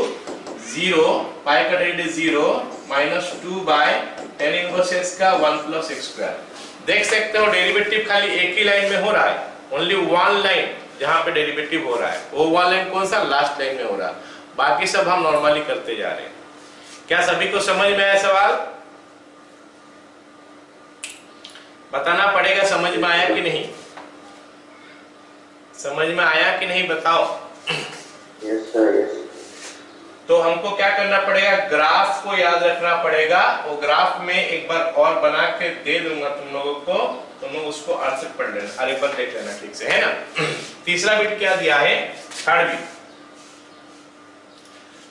0, pi का derivative 0 minus 2 by tan inverse x का 1 प्लस x स्क्वायर। देख सकते हो डेरिवेटिव खाली एक ही लाइन में हो रहा है, ओनली वन लाइन जहां पे डेरिवेटिव हो रहा है, वो वन लाइन कौन सा, लास्ट लाइन में हो रहा है, बाकी सब हम नॉर्मली करते जा रहे हैं। क्या सभी को समझ में आया सवाल? बताना पड़ेगा समझ में आया कि नहीं, समझ में आया कि नहीं बताओ। Yes sir, yes. तो हमको क्या करना पड़ेगा, ग्राफ को याद रखना पड़ेगा। वो ग्राफ में एक बार और बना के दे दूंगा तुम लोगों को, तुम लोग उसको अर्थ पढ़ लेना, अरे पर देख लेना ठीक से, है ना। तीसरा बिट क्या दिया है, थर्ड बिट।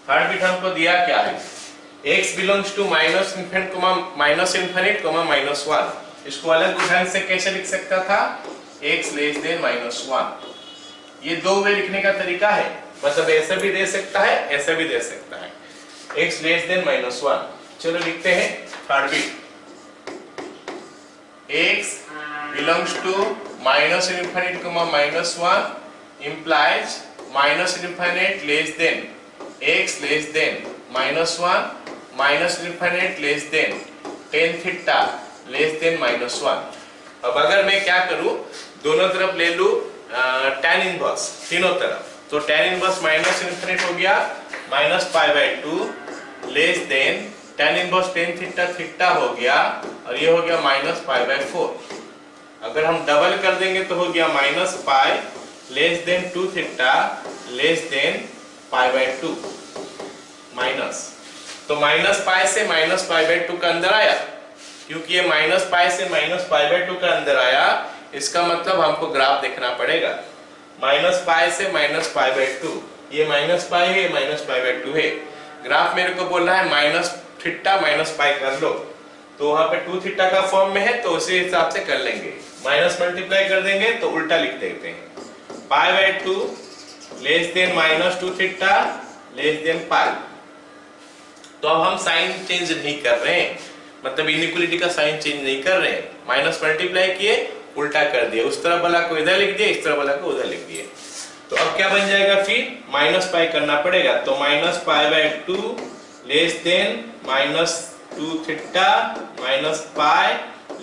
थर्ड बिट हमको दिया क्या है, x belongs to minus infinite minus infinite minus 1। इसको अलग ढंग से कैसे लिख सकता था, x लेस देन माइनस 1। ये दो वे लिखने का तरीका है, मतलब ऐसा भी दे सकता है, ऐसा भी दे सकता है, x लेस देन माइनस 1। चलो लिखते हैं third bit, x belongs to minus infinite minus 1 implies minus infinite less than x less than minus 1 minus infinite less than tan theta less than minus 1। अब अगर मैं क्या करूं, दोनों तरफ ले लूं tan इनवर्स, तीनों तरफ, तो tan इनवर्स माइनस इन्फिनिट हो गया minus pi by 2 less then tan inverse tan theta theta हो गया, और ये हो गया माइनस पाई बाय 4। अगर हम डबल कर देंगे तो हो गया minus pi less than 2 theta less than pi by 2 minus. तो माइनस पाई से माइनस पाई बाय 2 का अंदर आया, क्योंकि ये माइनस पाई से माइनस पाई बाय 2 का अंदर आया, इसका मतलब हमको ग्राफ देखना पड़ेगा। माइनस पाई से माइनस पाई बाय 2, ये माइनस पाई है, माइनस पाई बाय 2 है। ग्राफ मेरे को बोल रहा है माइनस थीटा माइनस पाई कर लो, तो वहां पे 2 थीटा का फॉर्म में है, तो उसी हिसाब से कर लेंगे, माइनस मल्टीप्लाई कर देंगे तो उल्टा लिख देते हैं, pi by 2 less than minus 2 theta less than pi. तो अब हम साइन चेंज नहीं कर रहे हैं, मतलब इनइक्वालिटी का साइन चेंज नहीं कर रहे हैं, माइनस मल्टीप्लाई किए उल्टा कर दिए, उस तरफ वाला को इधर लिख दिए, इस तरफ वाला को उधर लिख दिए। तो अब क्या बन जाएगा, फिर माइनस पाई करना पड़ेगा, तो minus pi by 2 less than minus 2 theta minus pi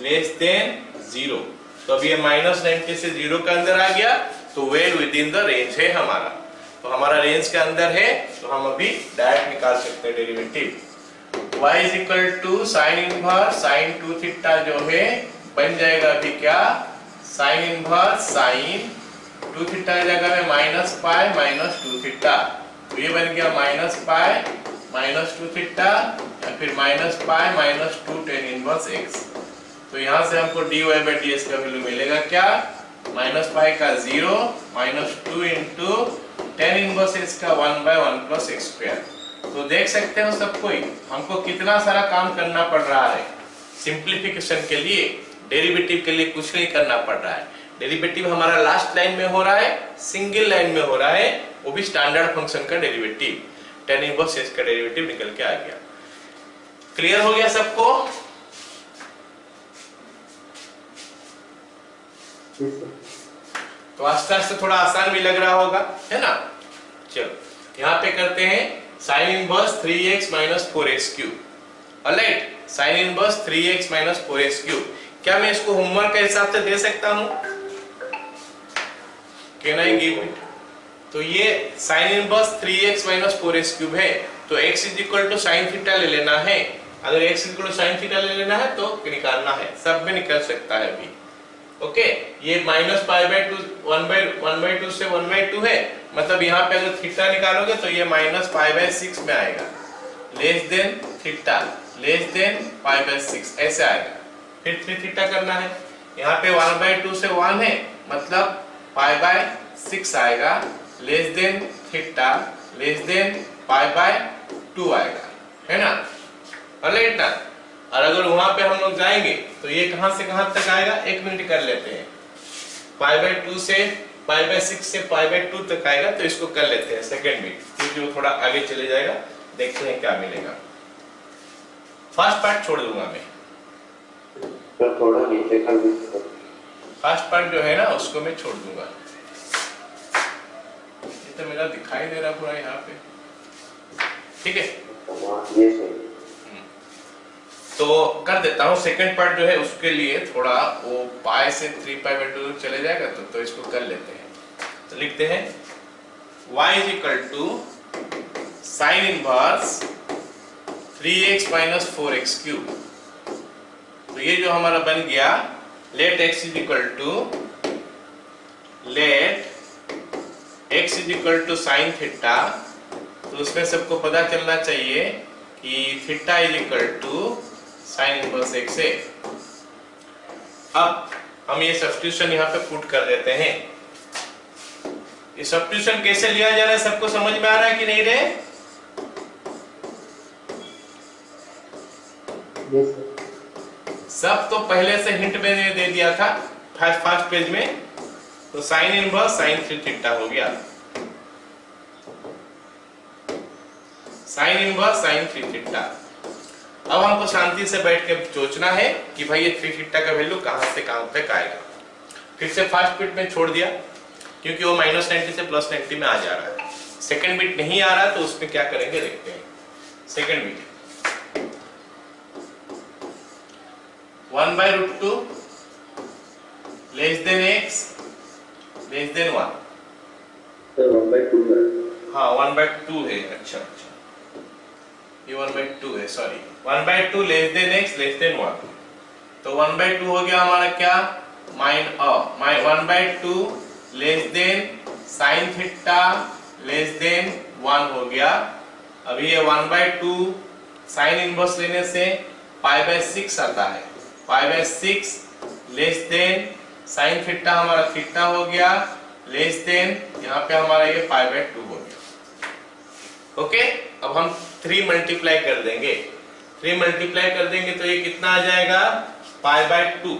less than 0। तो अब ये माइनस 90 से 0 के अंदर आ गया, तो well with in the range है हमारा, तो हमारा रेंज के अंदर है, तो हम अभी डायरेक्ट निकाल सकते हैं derivative. y is equal to sine inverse sine 2 theta जो है बन जाएगा अभी क्या, साइन इनवर्स साइन 2 थीटा की जगह में माइनस पाई माइनस 2 थीटा, तो ये बन गया माइनस पाई माइनस 2 थीटा, या फिर minus pi minus 2 tan inverse x। तो यहाँ से हमको dy by dx का वैल्यू मिलेगा क्या, माइनस पाई का 0 minus 2 into tan inverse x का 1 by 1 प्लस x स्क्वायर। तो देख सकते हो सब कोई, हमको कितना सारा काम करना पड़ रहा है सिंप्लीफिकेशन के लिए, डेरिवेटिव के लिए कुछ नहीं करना पड़ रहा है। डेरिवेटिव हमारा लास्ट लाइन में हो रहा है, सिंगल लाइन में हो रहा है, वो भी स्टैंडर्ड फंक्शन का डेरिवेटिव, tan इनवर्स x का डेरिवेटिव निकल के आ गया। क्लियर हो गया सबको? तो आस्ते आस्ते थोड़ा आसान भी लग रहा होगा, है ना। चलो यहाँ पे करते हैं sine inverse 3x minus 4x cube, alright, sine inverse 3x minus 4x cube. क्या मैं इसको होमवर्क के हिसाब से दे सकता हूँ, कैन आई गिव इट? तो ये sine inverse 3x minus 4x cube है, तो x is equal to sine theta ले लेना है, अगर x equal to sine theta ले लेना है तो निकालना है, सब में निकल सकता है अभी। ओके, ये माइनस पाई बाय 2 1 बाय 2 से 1 बाय 2 है, मतलब यहाँ पे अगर थीटा निकालोगे तो ये माइनस पाई बाय 6 में आएगा, less than theta less than pi by 6 ऐसे आएगा। फिर 3 थीटा करना है। यहाँ पे 1/2 से 1 है, मतलब π/6 आएगा, less than theta less than π/2 आएगा, है ना, राइट ना। और अगर वहां पे हम लोग जाएंगे तो ये कहां से कहां तक आएगा, 1 मिनट कर लेते हैं। π/2 से π/6 से π/2 तक आएगा, तो इसको कर लेते हैं सेकंड बिट, क्योंकि वो थोड़ा आगे चले जाएगा। देखते हैं क्या मिलेगा। फर्स्ट पार्ट छोड़ दूंगा मैं, तो थोड़ा नीचे कर दीजिए। फर्स्ट पार्ट जो है ना उसको मैं छोड़ दूंगा। ये तो मेरा दिखाई दे रहा पूरा यहाँ पे, ठीक है। ये सही। तो कर देता हूँ सेकंड पार्ट जो है, उसके लिए थोड़ा वो पाई से 3π/2 चले जाएगा, तो इसको कर लेते हैं। तो लिखते हैं y = sin inverse 3x - 4x cube. तो ये जो हमारा बन गया, लेट x = sin थीटा। तो उसमें सबको पता चलना चाहिए कि थीटा = sin इनवर्स x है। अब हम ये सब्स्टिट्यूशन यहाँ पे पुट कर देते हैं। ये सब्स्टिट्यूशन कैसे लिया जा रहा है, सबको समझ में आ रहा है कि नहीं रे? सब तो पहले से हिंट मैंने दे दिया था फर्स्ट पेज में। तो साइन इनवर्स sin 3 थीटा हो गया, साइन इनवर्स sin 3 थीटा। अब हमको शांति से बैठ के सोचना है कि भाई ये 3 थीटा का वैल्यू कहां से कहां तक आएगा। फिर से फर्स्ट बिट में छोड़ दिया, क्योंकि वो -90 से +90 में आ जा रहा है। सेकंड बिट नहीं आ रहा, तो उसमें क्या करेंगे देखते हैं। Second bit 1/√2 less than x less than 1। तो 1/2 है। हाँ 1/2 है। अच्छा, ये 1/2 है, sorry. 1/2 less than x less than 1। तो 1/2 हो गया हमारा क्या, 1/2 less than sin theta less than 1 हो गया। अभी ये 1/2 sin इनवर्स लेने से π/6 आता है, π/6 लेस देन sin थीटा हमारा थीटा हो गया, लेस देन यहाँ पे हमारा ये π/2 हो गया। ओके, अब हम 3 मल्टीप्लाई कर देंगे। 3 मल्टीप्लाई कर देंगे तो ये कितना आ जाएगा, π/2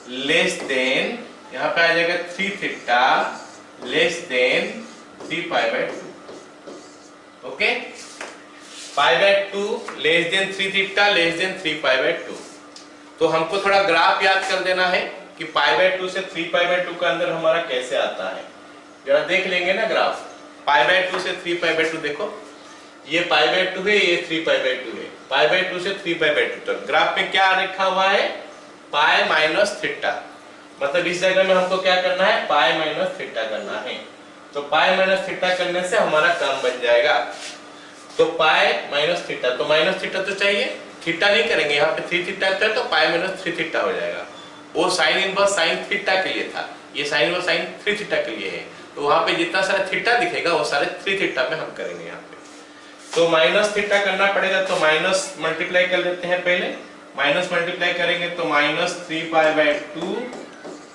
लेस देन यहाँ पे आ जाएगा 3 theta less than 3π/2। Okay, π/2 less than 3 theta less than 3π/2। तो हमको थोड़ा ग्राफ याद कर देना है कि π/2 से 3π/2 का अंदर हमारा कैसे आता है। जरा देख लेंगे ना ग्राफ। π/2 से 3π/2 देखो, ये π/2 है, ये 3π/2 है। π/2 से 3π/2 तक ग्राफ में क्या लिखा हुआ है, पाई माइनस थीटा। मतलब इस जगह में हमको क्या करना है, पाई माइनस थीटा करना है। तो पाई माइनस थीटा करने से हमारा काम बन जाएगा। तो पाई माइनस थीटा, तो माइनस थीटा तो चाहिए, थीटा नहीं करेंगे, यहाँ पे 3 थीटा है तो पाई माइनस 3 थीटा हो जाएगा। वो साइन इनवर्स साइन थीटा के लिए था, ये साइन इनवर्स साइन 3 थीटा के लिए है। तो वहां पे जितना सारा थीटा दिखेगा वो सारे 3 थीटा में हम करेंगे यहाँ पे। तो माइनस थीटा करना पड़ेगा, तो माइनस मल्टीप्लाई कर लेते हैं पहले। माइनस मल्टीप्लाई करेंगे तो -3π/2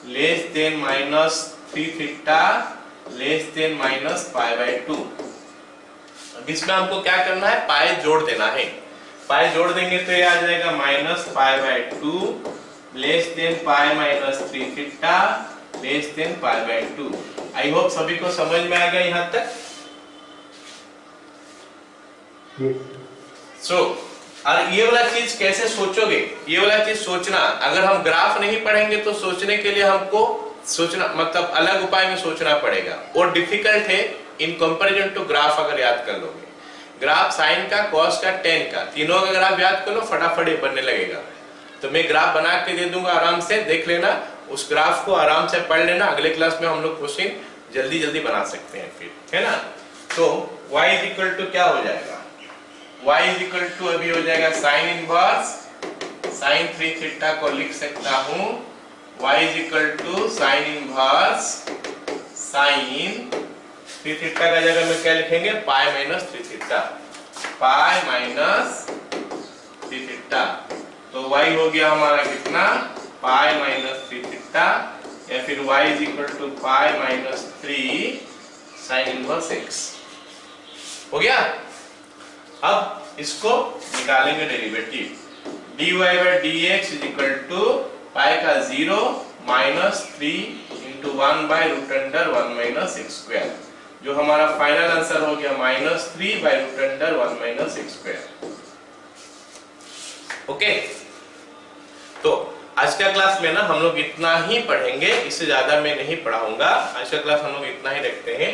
less than -3 theta less than -π/2। अब इसमें हमको क्या करना है, पाई जोड़ देना है। पाई जोड़ देंगे तो ये आ जाएगा -π/2 less than π-3 theta less than π/2। I hope सभी को समझ में आ गया यहाँ तक। सो और ये वाला चीज कैसे सोचोगे, ये वाला चीज सोचना, अगर हम ग्राफ नहीं पढ़ेंगे तो सोचने के लिए हमको सोचना, मतलब अलग उपाय में सोचना पड़ेगा, और डिफिकल्ट है इन कंपैरिजन टू ग्राफ। अगर याद कर लोगे ग्राफ साइन का, कॉस का, टेन का, तीनों का ग्राफ याद कर लो, फटाफट ये बनने लगेगा। तो मैं ग्राफ बना के दे दूंगा, आराम से देख लेना, उस ग्राफ को आराम से पढ़ लेना। अगले क्लास में हम लोग क्वेश्चन जल्दी जल्दी बना सकते हैं फिर, है ना। तो y = क्या हो जाएगा, y = अभी हो जाएगा साइन इनवर्स साइन 3 थीटा को लिख सकता हूं, y = sign inverse sine 3 theta का जगह में क्या लिखेंगे, पाई minus 3 theta, pi minus 3 theta. तो y हो गया हमारा कितना, पाई माइनस 3 थीटा, या फिर y is equal to pi minus 3 sine inverse x। हो गया। अब इसको निकालेंगे derivative, dy by d x is equal to pi का 0 minus 3 into 1 by root under 1 minus x square, जो हमारा फाइनल आंसर हो गया minus 3 by root under 1 minus x square. Okay, तो आज का क्लास में ना हम लोग इतना ही पढ़ेंगे, इससे ज्यादा मैं नहीं पढ़ाऊंगा। आज का क्लास हम लोग इतना ही रखते हैं।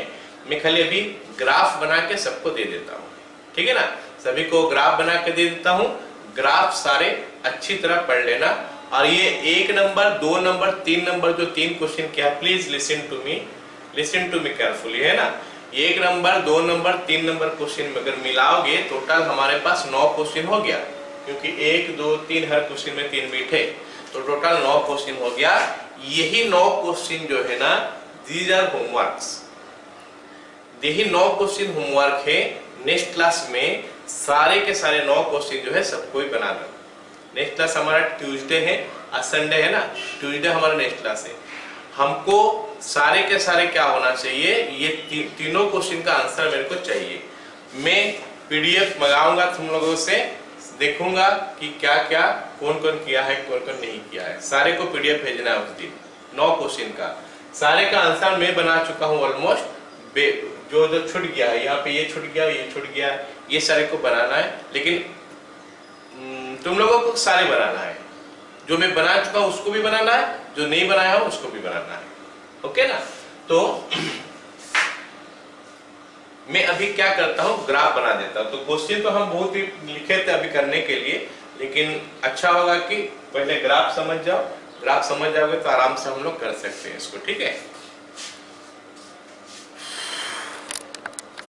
मैं खाली अभी ग्राफ बना के सबको दे देता हूँ, ठीक है ना। सभी को ग्राफ बना के दे देता हूँ। ग्राफ सारे अच्छी तरह पढ़ लेना। और ये 1 नंबर 2 नंबर 3 नंबर जो 3 क्वेश्चन किया, please listen to me carefully, है ना। 1 नंबर 2 नंबर 3 नंबर क्वेश्चन में अगर मिलाओगे टोटल हमारे पास 9 क्वेश्चन हो गया, क्योंकि 1 2 3 हर क्वेश्चन में 3 बीट है, तो टोटल 9 क्वेश्चन हो गया। यही 9 क्वेश्चन जो है ना, दीज आर होमवर्क्स। यही 9 क्वेश्चन होमवर्क है। नेक्स्ट क्लास में सारे के सारे 9 क्वेश्चन जो है सबको ही बना दो। नेक्स्ट क्लास हमारा ट्यूसडे है, आज संडे है ना, ट्यूसडे हमारा नेक्स्ट क्लास है। हमको सारे के सारे क्या होना चाहिए, ये तीनों क्वेश्चन का आंसर मेरे को चाहिए। मैं पीडीएफ मंगाऊंगा तुम लोगों से, देखूंगा कि क्या क्या कौन कौन किया है कौन कौन नहीं किया है। सारे को पीडीएफ भेजना है उस दिन। 9 क्वेश्चन का सारे का आंसर मैं बना चुका हूँ ऑलमोस्ट। जो जो छूट गया है, यहाँ पे ये छूट गया, ये छूट गया, ये सारे को बनाना है। लेकिन तुम लोगों को सारे बनाना है। जो मैं बना चुका हूँ उसको भी बनाना है, जो नहीं बनाया हो उसको भी बनाना है। ओके ना। तो मैं अभी क्या करता हूँ, ग्राफ बना देता हूँ। तो क्वेश्चन तो हम बहुत ही लिखे थे अभी करने के लिए, लेकिन अच्छा होगा कि पहले ग्राफ समझ जाओ। ग्राफ समझ जाओगे तो आराम से हम लोग कर सकते हैं इसको, ठीक है।